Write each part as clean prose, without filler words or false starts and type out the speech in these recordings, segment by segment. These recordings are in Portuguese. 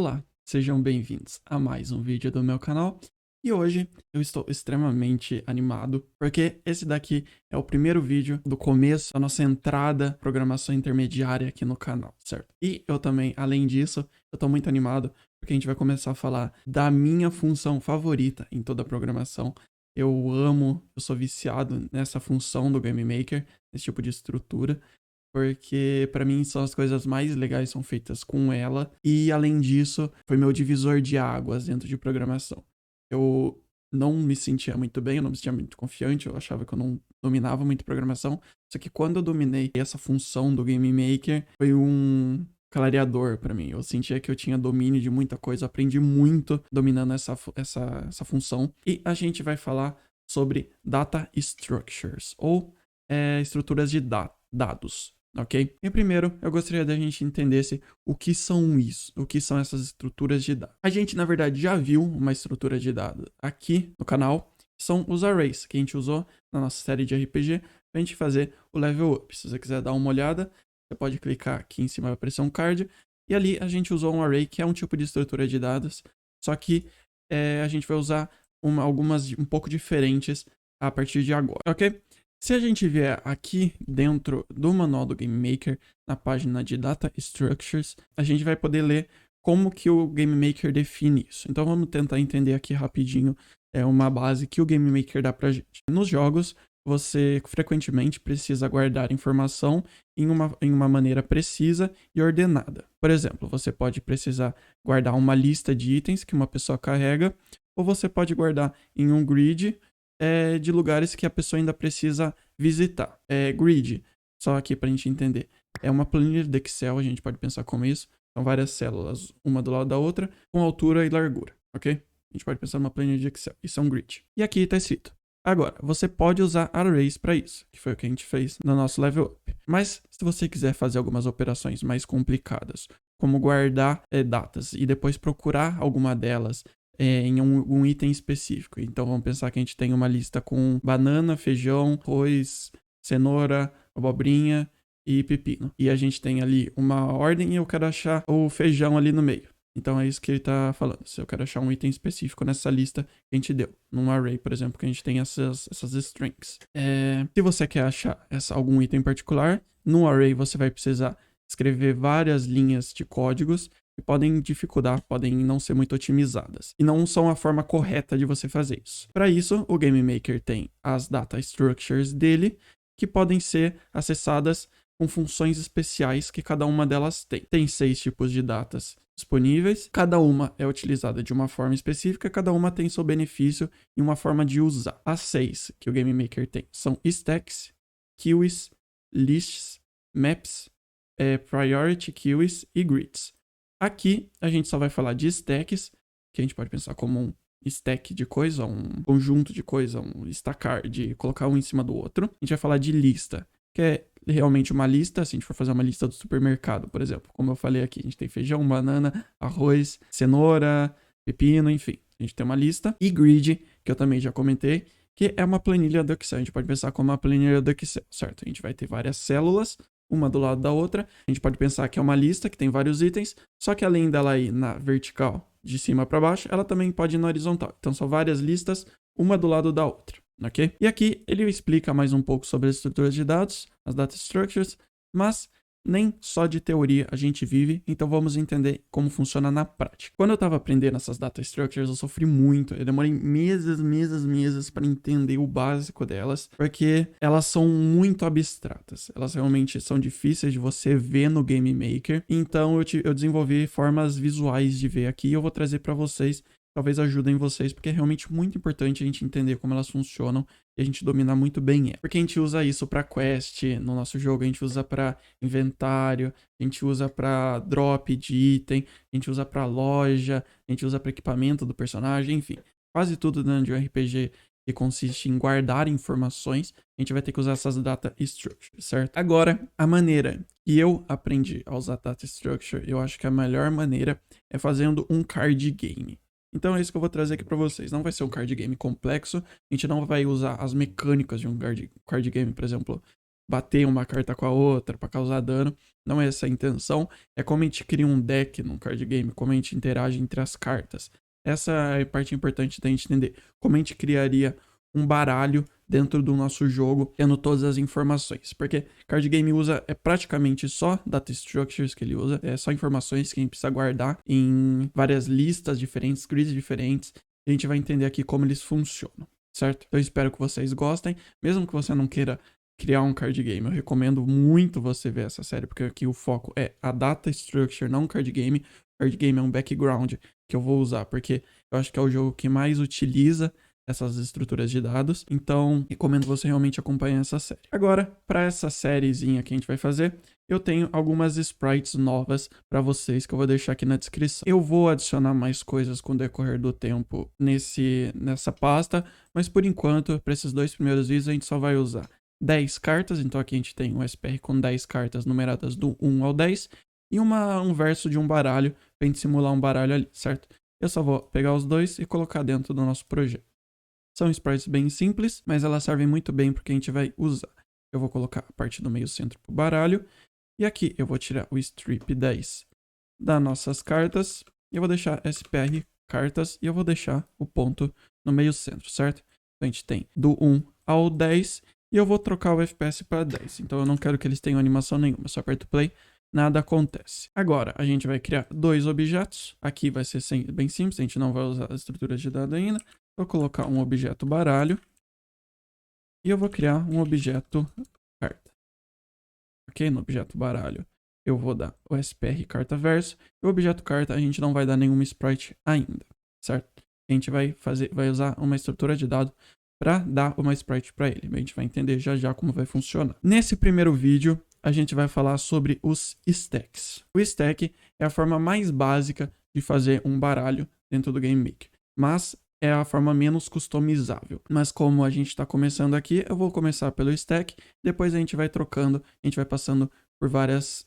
Olá, sejam bem-vindos a mais um vídeo do meu canal. E hoje eu estou extremamente animado, porque esse daqui é o primeiro vídeo do começo da nossa entrada programação intermediária aqui no canal, certo? E eu também, além disso, eu estou muito animado, porque a gente vai começar a falar da minha função favorita em toda a programação. Eu sou viciado nessa função do Game Maker, nesse tipo de estrutura. Porque pra mim são as coisas mais legais são feitas com ela. E além disso, foi meu divisor de águas dentro de programação. Eu não me sentia muito bem, eu não me sentia muito confiante, eu achava que eu não dominava muito programação. Só que quando eu dominei essa função do Game Maker, foi um clareador pra mim. Eu sentia que eu tinha domínio de muita coisa, eu aprendi muito dominando essa função. E a gente vai falar sobre Data Structures, ou estruturas de dados. Ok? E primeiro, eu gostaria da gente entendesse o que são isso, o que são essas estruturas de dados. A gente, na verdade, já viu uma estrutura de dados aqui no canal, que são os arrays, que a gente usou na nossa série de RPG, pra gente fazer o level up. Se você quiser dar uma olhada, você pode clicar aqui em cima, vai aparecer um card, e ali a gente usou um array, que é um tipo de estrutura de dados, só que a gente vai usar algumas um pouco diferentes a partir de agora, ok? Se a gente vier aqui dentro do manual do Game Maker, na página de Data Structures, a gente vai poder ler como que o Game Maker define isso. Então vamos tentar entender aqui rapidinho uma base que o Game Maker dá pra gente. Nos jogos, você frequentemente precisa guardar informação em uma maneira precisa e ordenada. Por exemplo, você pode precisar guardar uma lista de itens que uma pessoa carrega, ou você pode guardar em um grid de lugares que a pessoa ainda precisa visitar. Grid, só aqui para a gente entender. É uma planilha de Excel, a gente pode pensar como isso. São várias células, uma do lado da outra, com altura e largura, ok? A gente pode pensar numa planilha de Excel. Isso é um grid. E aqui está escrito. Agora, você pode usar arrays para isso, que foi o que a gente fez no nosso level up. Mas, se você quiser fazer algumas operações mais complicadas, como guardar datas e depois procurar alguma delas em um item específico. Então vamos pensar que a gente tem uma lista com banana, feijão, arroz, cenoura, abobrinha e pepino. E a gente tem ali uma ordem e eu quero achar o feijão ali no meio. Então é isso que ele está falando. Se eu quero achar um item específico nessa lista que a gente deu. Num array, por exemplo, que a gente tem essas strings. Se você quer achar algum item particular, no array você vai precisar escrever várias linhas de códigos que podem dificultar, podem não ser muito otimizadas. E não são a forma correta de você fazer isso. Para isso, o Game Maker tem as data structures dele, que podem ser acessadas com funções especiais que cada uma delas tem. Tem 6 tipos de datas disponíveis, cada uma é utilizada de uma forma específica, cada uma tem seu benefício e uma forma de usar. As 6 que o Game Maker tem são stacks, queues, lists, maps, priority queues e grids. Aqui a gente só vai falar de stacks, que a gente pode pensar como um stack de coisa, um conjunto de coisa, um estacar, de colocar um em cima do outro. A gente vai falar de lista, que é realmente uma lista. Se a gente for fazer uma lista do supermercado, por exemplo, como eu falei aqui, a gente tem feijão, banana, arroz, cenoura, pepino, enfim. A gente tem uma lista. E grid, que eu também já comentei, que é uma planilha do Excel. A gente pode pensar como uma planilha do Excel, certo? A gente vai ter várias células, uma do lado da outra. A gente pode pensar que é uma lista que tem vários itens, só que além dela ir na vertical, de cima para baixo, ela também pode ir na horizontal. Então são várias listas, uma do lado da outra, ok? E aqui ele explica mais um pouco sobre as estruturas de dados, as data structures, mas nem só de teoria a gente vive, então vamos entender como funciona na prática. Quando eu estava aprendendo essas data structures, eu sofri muito. Eu demorei meses para entender o básico delas, porque elas são muito abstratas. Elas realmente são difíceis de você ver no Game Maker. Então eu desenvolvi formas visuais de ver aqui e eu vou trazer para vocês. Talvez ajudem vocês, porque é realmente muito importante a gente entender como elas funcionam e a gente dominar muito bem ela. Porque a gente usa isso para quest no nosso jogo, a gente usa para inventário, a gente usa para drop de item, a gente usa para loja, a gente usa para equipamento do personagem, enfim. Quase tudo dentro de um RPG que consiste em guardar informações, a gente vai ter que usar essas data structures, certo? Agora, a maneira que eu aprendi a usar data structure, eu acho que a melhor maneira é fazendo um card game. Então é isso que eu vou trazer aqui para vocês. Não vai ser um card game complexo. A gente não vai usar as mecânicas de um card game, por exemplo, bater uma carta com a outra para causar dano. Não é essa a intenção. É como a gente cria um deck num card game, como a gente interage entre as cartas. Essa é a parte importante da gente entender. Como a gente criaria um baralho dentro do nosso jogo, tendo todas as informações. Porque card game usa praticamente só data structures que ele usa, é só informações que a gente precisa guardar em várias listas diferentes, grids diferentes. E a gente vai entender aqui como eles funcionam, certo? Então eu espero que vocês gostem, mesmo que você não queira criar um card game. Eu recomendo muito você ver essa série, porque aqui o foco é a data structure, não card game. Card game é um background que eu vou usar, porque eu acho que é o jogo que mais utiliza essas estruturas de dados. Então, recomendo você realmente acompanhar essa série. Agora, para essa sériezinha que a gente vai fazer, eu tenho algumas sprites novas para vocês que eu vou deixar aqui na descrição. Eu vou adicionar mais coisas com o decorrer do tempo nessa pasta, mas por enquanto, para esses 2 primeiros vídeos, a gente só vai usar 10 cartas. Então aqui a gente tem um SPR com 10 cartas numeradas do 1 ao 10 e um verso de um baralho para a gente simular um baralho ali, certo? Eu só vou pegar os dois e colocar dentro do nosso projeto. São sprites bem simples, mas elas servem muito bem porque a gente vai usar. Eu vou colocar a parte do meio centro para o baralho. E aqui eu vou tirar o strip 10 das nossas cartas. E eu vou deixar SPR cartas e eu vou deixar o ponto no meio centro, certo? Então a gente tem do 1 ao 10 e eu vou trocar o FPS para 10. Então eu não quero que eles tenham animação nenhuma, só aperto play, nada acontece. Agora a gente vai criar 2 objetos. Aqui vai ser bem simples, a gente não vai usar as estruturas de dado ainda. Vou colocar um objeto baralho e eu vou criar um objeto carta. Ok? No objeto baralho eu vou dar o SPR carta verso e o objeto carta a gente não vai dar nenhuma sprite ainda, certo? A gente vai usar uma estrutura de dado para dar uma sprite para ele. A gente vai entender já já como vai funcionar. Nesse primeiro vídeo a gente vai falar sobre os stacks. O stack é a forma mais básica de fazer um baralho dentro do Game Maker, mas é a forma menos customizável. Mas como a gente está começando aqui, eu vou começar pelo stack, depois a gente vai trocando, a gente vai passando por várias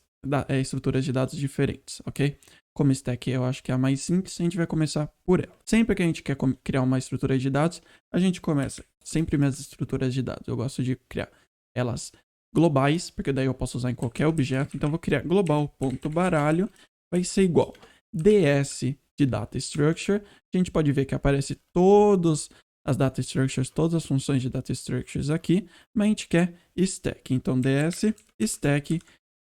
estruturas de dados diferentes, ok? Como stack eu acho que é a mais simples, a gente vai começar por ela. Sempre que a gente quer criar uma estrutura de dados, a gente começa sempre minhas estruturas de dados. Eu gosto de criar elas globais, porque daí eu posso usar em qualquer objeto. Então eu vou criar global.baralho, vai ser igual ds de data structure. A gente pode ver que aparece todas as data structures, todas as funções de data structures aqui, mas a gente quer stack. Então ds stack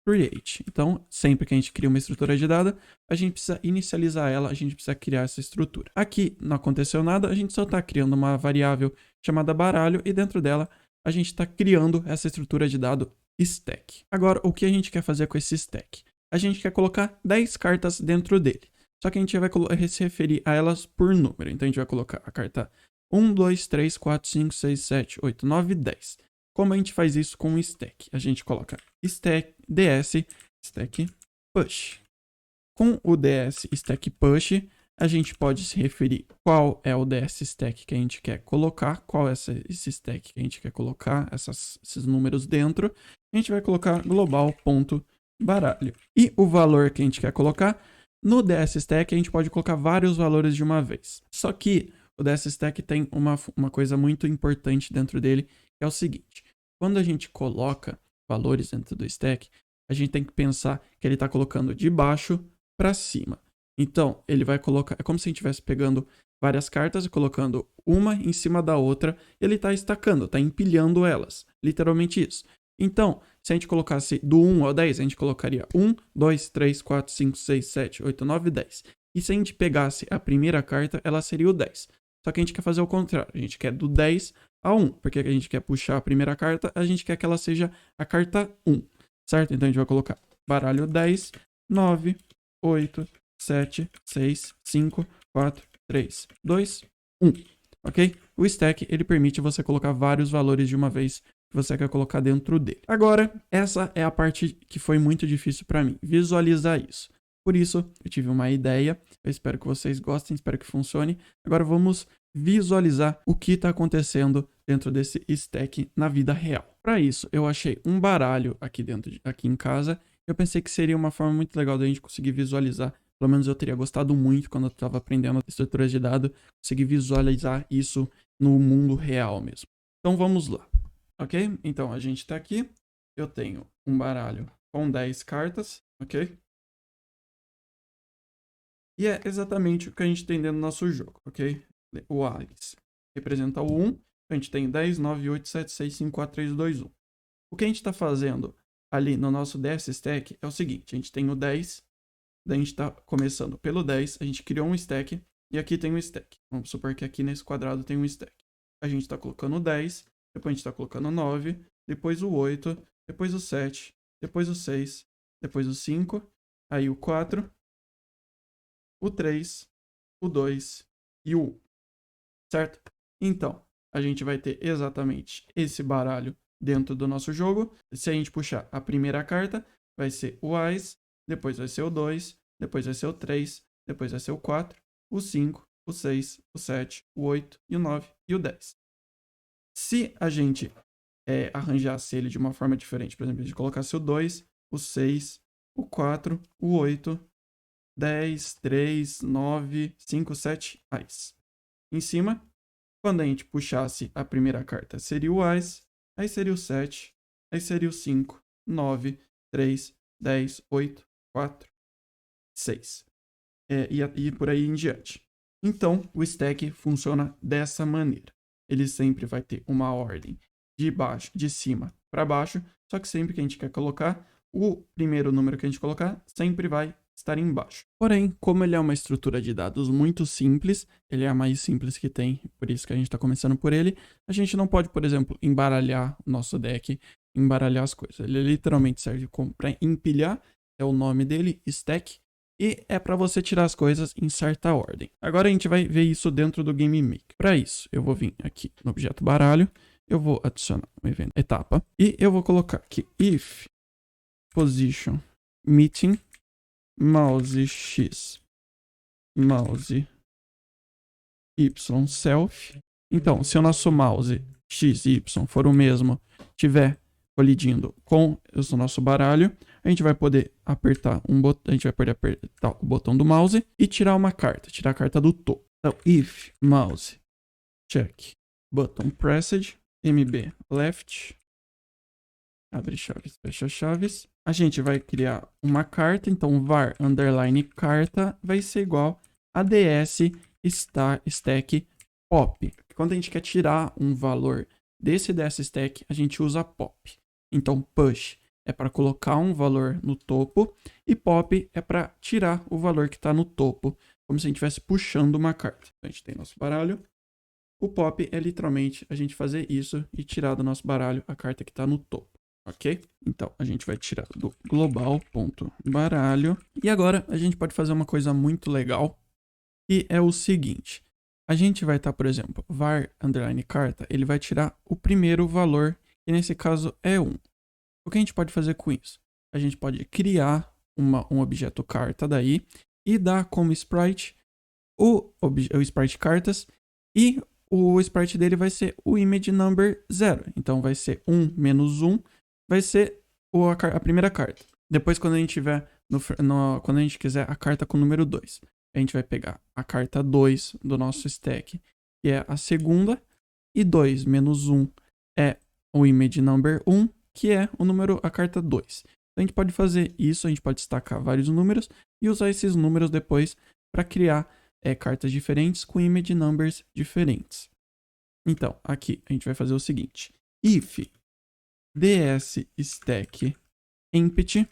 create. Então, sempre que a gente cria uma estrutura de dado, a gente precisa inicializar ela, a gente precisa criar essa estrutura. Aqui não aconteceu nada, a gente só está criando uma variável chamada baralho e dentro dela a gente está criando essa estrutura de dado stack. Agora, o que a gente quer fazer com esse stack? A gente quer colocar 10 cartas dentro dele. Só que a gente vai se referir a elas por número. Então a gente vai colocar a carta 1, 2, 3, 4, 5, 6, 7, 8, 9, 10. Como a gente faz isso com o stack? A gente coloca stack ds stack push. Com o ds stack push, a gente pode se referir qual é o ds stack que a gente quer colocar, qual é esse stack que a gente quer colocar, esses números dentro. A gente vai colocar global.baralho. E o valor que a gente quer colocar, no ds stack a gente pode colocar vários valores de uma vez. Só que o ds stack tem uma coisa muito importante dentro dele, que é o seguinte. Quando a gente coloca valores dentro do stack, a gente tem que pensar que ele está colocando de baixo para cima. Então, ele vai colocar, é como se a gente estivesse pegando várias cartas e colocando uma em cima da outra, e ele está estacando, está empilhando elas, literalmente isso. Então, se a gente colocasse do 1 ao 10, a gente colocaria 1, 2, 3, 4, 5, 6, 7, 8, 9, 10. E se a gente pegasse a primeira carta, ela seria o 10. Só que a gente quer fazer o contrário, a gente quer do 10 a 1, porque a gente quer puxar a primeira carta, a gente quer que ela seja a carta 1, certo? Então a gente vai colocar baralho 10, 9, 8, 7, 6, 5, 4, 3, 2, 1, ok? O stack, ele permite você colocar vários valores de uma vez que você quer colocar dentro dele. Agora, essa é a parte que foi muito difícil para mim, visualizar isso. Por isso, eu tive uma ideia, eu espero que vocês gostem, espero que funcione. Agora vamos visualizar o que está acontecendo dentro desse stack na vida real. Para isso, eu achei um baralho aqui em casa. Eu pensei que seria uma forma muito legal da gente conseguir visualizar. Pelo menos eu teria gostado muito quando eu estava aprendendo estruturas de dados, conseguir visualizar isso no mundo real mesmo. Então vamos lá, ok? Então a gente está aqui. eu tenho um baralho com 10 cartas, ok? E é exatamente o que a gente tem dentro do nosso jogo, ok? O Ás representa o 1, a gente tem 10, 9, 8, 7, 6, 5, 4, 3, 2, 1. O que a gente está fazendo ali no nosso DS Stack é o seguinte, a gente tem o 10, daí a gente está começando pelo 10, a gente criou um stack, e aqui tem um stack. Vamos supor que aqui nesse quadrado tem um stack. A gente está colocando o 10, depois a gente está colocando o 9, depois o 8, depois o 7, depois o 6, depois o 5, aí o 4, o 3, o 2 e o 1, certo? Então, a gente vai ter exatamente esse baralho dentro do nosso jogo. Se a gente puxar a primeira carta, vai ser o Ás, depois vai ser o 2, depois vai ser o 3, depois vai ser o 4, o 5, o 6, o 7, o 8 e o 9 e o 10. Se a gente arranjasse ele de uma forma diferente, por exemplo, a gente colocasse o 2, o 6, o 4, o 8, 10, 3, 9, 5, 7, Ás. Em cima, quando a gente puxasse a primeira carta, seria o Ás, aí seria o 7, aí seria o 5, 9, 3, 10, 8, 4, 6. E por aí em diante. Então, o stack funciona dessa maneira. Ele sempre vai ter uma ordem de cima para baixo, só que sempre que a gente quer colocar, o primeiro número que a gente colocar sempre vai estar embaixo. Porém, como ele é uma estrutura de dados muito simples, ele é a mais simples que tem, por isso que a gente está começando por ele, a gente não pode, por exemplo, embaralhar o nosso deck, embaralhar as coisas. Ele literalmente serve para empilhar, é o nome dele, stack, e é para você tirar as coisas em certa ordem. Agora a gente vai ver isso dentro do Game Maker. Para isso, eu vou vir aqui no objeto baralho, eu vou adicionar um evento etapa, e eu vou colocar aqui if position meeting mouse x, mouse y self. Então, se o nosso mouse x e y for o mesmo, tiver colidindo com o nosso baralho, a gente vai poder apertar o botão do mouse e tirar uma carta, tirar a carta do topo. Então, if mouse check button pressed, mb left, abre chaves, fecha chaves. A gente vai criar uma carta, então var underline carta vai ser igual a ds stack pop. Quando a gente quer tirar um valor desse ds stack, a gente usa pop. Então push é para colocar um valor no topo e pop é para tirar o valor que está no topo, como se a gente estivesse puxando uma carta. Então, a gente tem nosso baralho. O pop é literalmente a gente fazer isso e tirar do nosso baralho a carta que está no topo. Ok? Então, a gente vai tirar do global.baralho. E agora, a gente pode fazer uma coisa muito legal, que é o seguinte. A gente vai estar, por exemplo, var underline carta, ele vai tirar o primeiro valor, que nesse caso é 1. O que a gente pode fazer com isso? A gente pode criar um objeto carta daí e dar como sprite o sprite cartas, e o sprite dele vai ser o image number 0. Então, vai ser 1 menos 1, vai ser a primeira carta. Depois, quando a gente tiver quando a gente quiser a carta com o número 2, a gente vai pegar a carta 2 do nosso stack, que é a segunda, e 2 menos 1 é o image number 1, que é a carta 2. Então, a gente pode fazer isso, a gente pode destacar vários números e usar esses números depois para criar cartas diferentes com image numbers diferentes. Então, aqui a gente vai fazer o seguinte. If ds stack empty.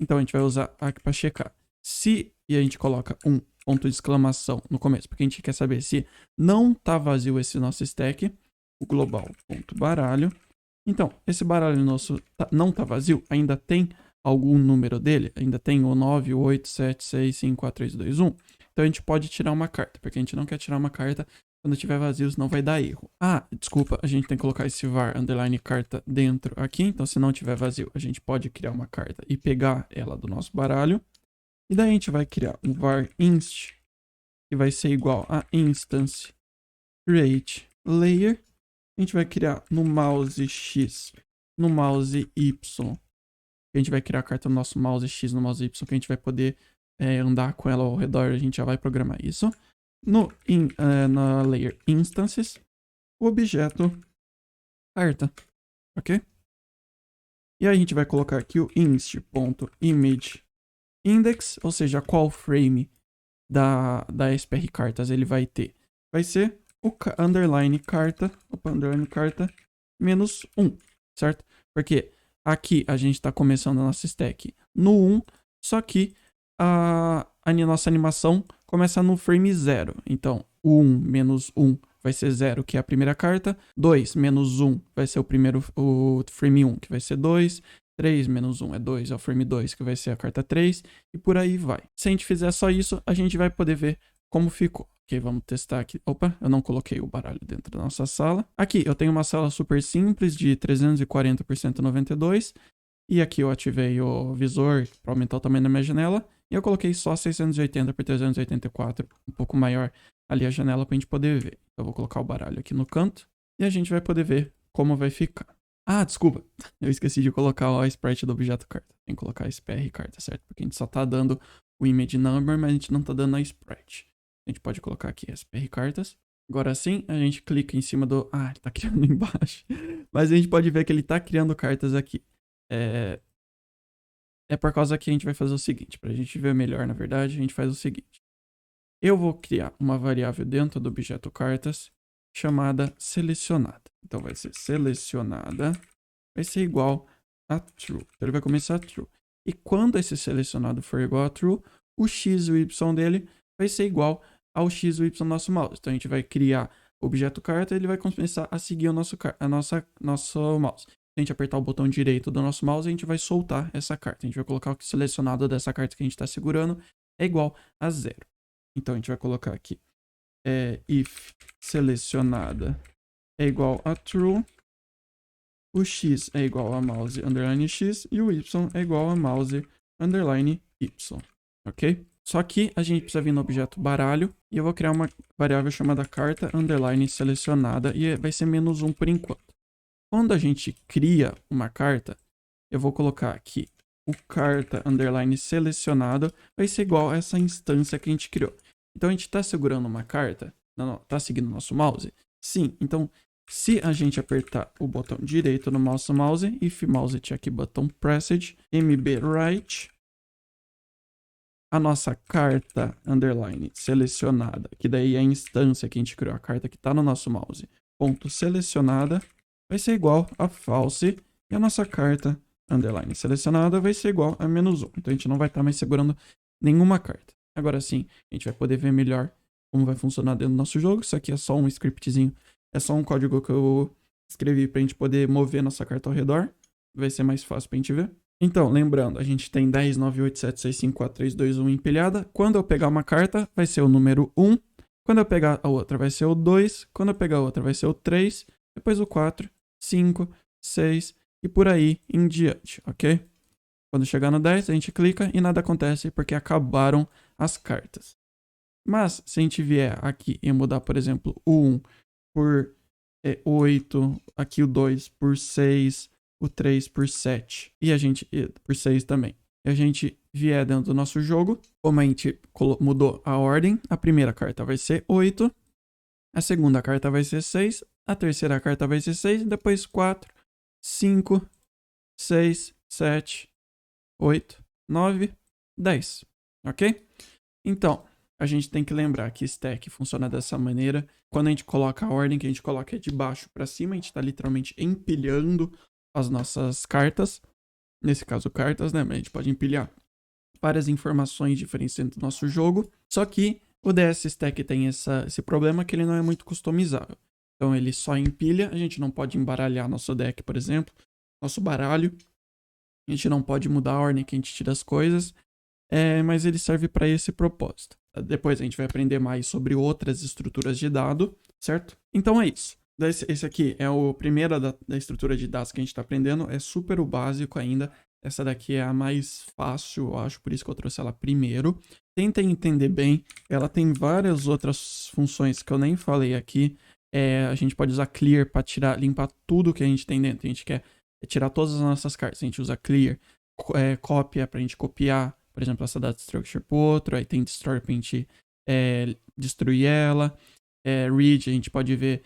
Então, a gente vai usar aqui para checar. E a gente coloca um ponto de exclamação no começo, porque a gente quer saber se não está vazio esse nosso stack, o global.baralho. Então, esse baralho nosso não está vazio, ainda tem algum número dele, ainda tem o 9, 8, 7, 6, 5, 4, 3, 2, 1. Então, a gente pode tirar uma carta, porque a gente não quer tirar uma carta quando tiver vazio, senão vai dar erro. Ah, desculpa, a gente tem que colocar esse var underline carta dentro aqui. Então, se não tiver vazio, a gente pode criar uma carta e pegar ela do nosso baralho. E daí a gente vai criar um var inst, que vai ser igual a instance create layer. A gente vai criar no mouse x, no mouse y. A gente vai criar a carta no nosso mouse x, no mouse y, que a gente vai poder andar com ela ao redor. A gente já vai programar isso. Na layer instances, o objeto carta, ok? E aí a gente vai colocar aqui o inst.imageIndex, ou seja, qual frame da SPR cartas ele vai ter. Vai ser o underline carta menos 1, certo? Porque aqui a gente está começando a nossa stack no 1, só que a nossa animação começa no frame 0. Então, o 1 menos 1 vai ser 0, que é a primeira carta. 2 menos 1 vai ser o frame 1, que vai ser 2. 3 menos 1 é 2, é o frame 2, que vai ser a carta 3, e por aí vai. Se a gente fizer só isso, a gente vai poder ver como ficou. Ok, vamos testar aqui. Opa, eu não coloquei o baralho dentro da nossa sala. Aqui, eu tenho uma sala super simples de 340 por 192, e aqui eu ativei o visor para aumentar o tamanho da minha janela, e eu coloquei só 680 por 384, um pouco maior ali a janela para a gente poder ver. Eu vou colocar o baralho aqui no canto, e a gente vai poder ver como vai ficar. Ah, desculpa. Eu esqueci de colocar o sprite do objeto carta. Tem que colocar SPR carta, certo? Porque a gente só tá dando o image number, mas a gente não tá dando a sprite. A gente pode colocar aqui SPR cartas. Agora sim, a gente clica em cima do... Ah, ele tá criando embaixo. Mas a gente pode ver que ele tá criando cartas aqui. É por causa que a gente vai fazer o seguinte. Pra gente ver melhor, na verdade, a gente faz o seguinte. Eu vou criar uma variável dentro do objeto cartas chamada selecionada. Então vai ser selecionada, vai ser igual a true. Então ele vai começar a true. E quando esse selecionado for igual a true, o x e o y dele vai ser igual ao x e o y do nosso mouse. Então a gente vai criar o objeto carta e ele vai começar a seguir o nosso mouse. Se a gente apertar o botão direito do nosso mouse, a gente vai soltar essa carta. A gente vai colocar o selecionado dessa carta que a gente está segurando é igual a 0. Então a gente vai colocar aqui if selecionada é igual a true, o x é igual a mouse underline x e o y é igual a mouse underline y, ok? Só que a gente precisa vir no objeto baralho e eu vou criar uma variável chamada carta underline selecionada e vai ser menos 1 por enquanto. Quando a gente cria uma carta, eu vou colocar aqui o carta underline selecionado vai ser igual a essa instância que a gente criou. Então a gente está segurando uma carta, não, está seguindo o nosso mouse? Sim, então se a gente apertar o botão direito no nosso mouse, if mouse check button pressed, mbWrite, a nossa carta underline selecionada, que daí é a instância que a gente criou, a carta que está no nosso mouse, ponto selecionada, vai ser igual a false, e a nossa carta underline selecionada vai ser igual a menos 1. Então a gente não vai estar mais segurando nenhuma carta. Agora sim, a gente vai poder ver melhor como vai funcionar dentro do nosso jogo. Isso aqui é só um scriptzinho, é só um código que eu escrevi para a gente poder mover nossa carta ao redor. Vai ser mais fácil para a gente ver. Então, lembrando, a gente tem 10, 9, 8, 7, 6, 5, 4, 3, 2, 1 empilhada. Quando eu pegar uma carta, vai ser o número 1. Quando eu pegar a outra, vai ser o 2. Quando eu pegar a outra, vai ser o 3. Depois o 4, 5, 6 e por aí em diante, ok? Quando chegar no 10, a gente clica e nada acontece porque acabaram as cartas. Mas, se a gente vier aqui e mudar, por exemplo, o 1 por 8, aqui o 2 por 6, o 3 por 7, e a gente por 6 também. E a gente vier dentro do nosso jogo, como a gente mudou a ordem, a primeira carta vai ser 8, a segunda carta vai ser 6, a terceira carta vai ser 6, depois 4, 5, 6, 7, 8, 9, 10, ok? Então, a gente tem que lembrar que stack funciona dessa maneira. Quando a gente coloca a ordem, que a gente coloca de baixo para cima, a gente está literalmente empilhando as nossas cartas. Nesse caso, cartas, né? Mas a gente pode empilhar várias informações diferentes dentro do nosso jogo. Só que o DS Stack tem esse problema que ele não é muito customizável. Então ele só empilha, a gente não pode embaralhar nosso deck, por exemplo, nosso baralho. A gente não pode mudar a ordem que a gente tira as coisas, mas ele serve para esse propósito. Depois a gente vai aprender mais sobre outras estruturas de dado, certo? Então é isso. Esse aqui é o primeiro da estrutura de dados que a gente está aprendendo, é super o básico ainda. Essa daqui é a mais fácil, eu acho, por isso que eu trouxe ela primeiro. Tentem entender bem, ela tem várias outras funções que eu nem falei aqui. A gente pode usar clear para limpar tudo que a gente tem dentro. A gente quer tirar todas as nossas cartas, a gente usa clear. Cópia para a gente copiar, por exemplo, essa data structure para o outro. Aí tem destroy para a gente destruir ela. Read, a gente pode ver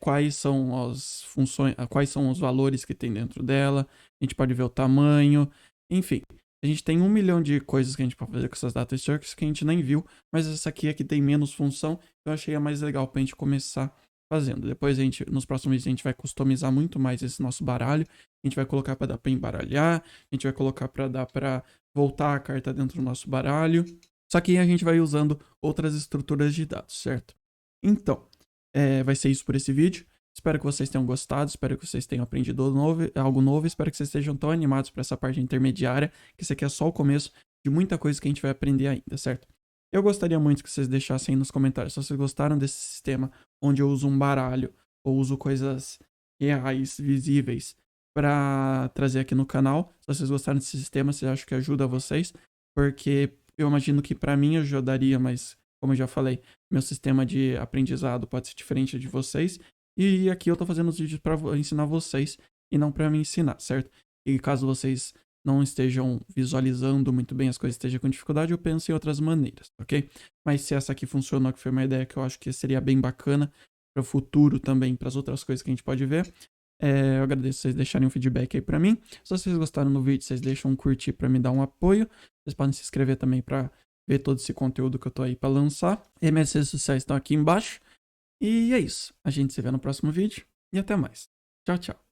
quais são as funções, quais são os valores que tem dentro dela, a gente pode ver o tamanho, enfim. A gente tem 1 milhão de coisas que a gente pode fazer com essas data structures que a gente nem viu, mas essa aqui é que tem menos função, eu achei a mais legal pra gente começar fazendo. Depois nos próximos vídeos a gente vai customizar muito mais esse nosso baralho, a gente vai colocar para dar para embaralhar, a gente vai colocar para dar para voltar a carta dentro do nosso baralho. Só que a gente vai usando outras estruturas de dados, certo? Então, vai ser isso por esse vídeo. Espero que vocês tenham gostado, espero que vocês tenham aprendido algo novo, espero que vocês estejam tão animados para essa parte intermediária, que isso aqui é só o começo de muita coisa que a gente vai aprender ainda, certo? Eu gostaria muito que vocês deixassem aí nos comentários se vocês gostaram desse sistema onde eu uso um baralho ou uso coisas reais, visíveis, para trazer aqui no canal. Se vocês gostaram desse sistema, vocês acham que ajuda vocês, porque eu imagino que para mim ajudaria, mas como eu já falei, meu sistema de aprendizado pode ser diferente de vocês. E aqui eu tô fazendo os vídeos para ensinar vocês e não para me ensinar, certo? E caso vocês não estejam visualizando muito bem as coisas, estejam com dificuldade, eu penso em outras maneiras, ok? Mas se essa aqui funcionou, que foi uma ideia que eu acho que seria bem bacana para o futuro também, para as outras coisas que a gente pode ver, eu agradeço vocês deixarem um feedback aí para mim. Se vocês gostaram do vídeo, vocês deixam um curtir para me dar um apoio. Vocês podem se inscrever também para ver todo esse conteúdo que eu tô aí para lançar. E minhas redes sociais estão aqui embaixo. E é isso. A gente se vê no próximo vídeo e até mais. Tchau, tchau.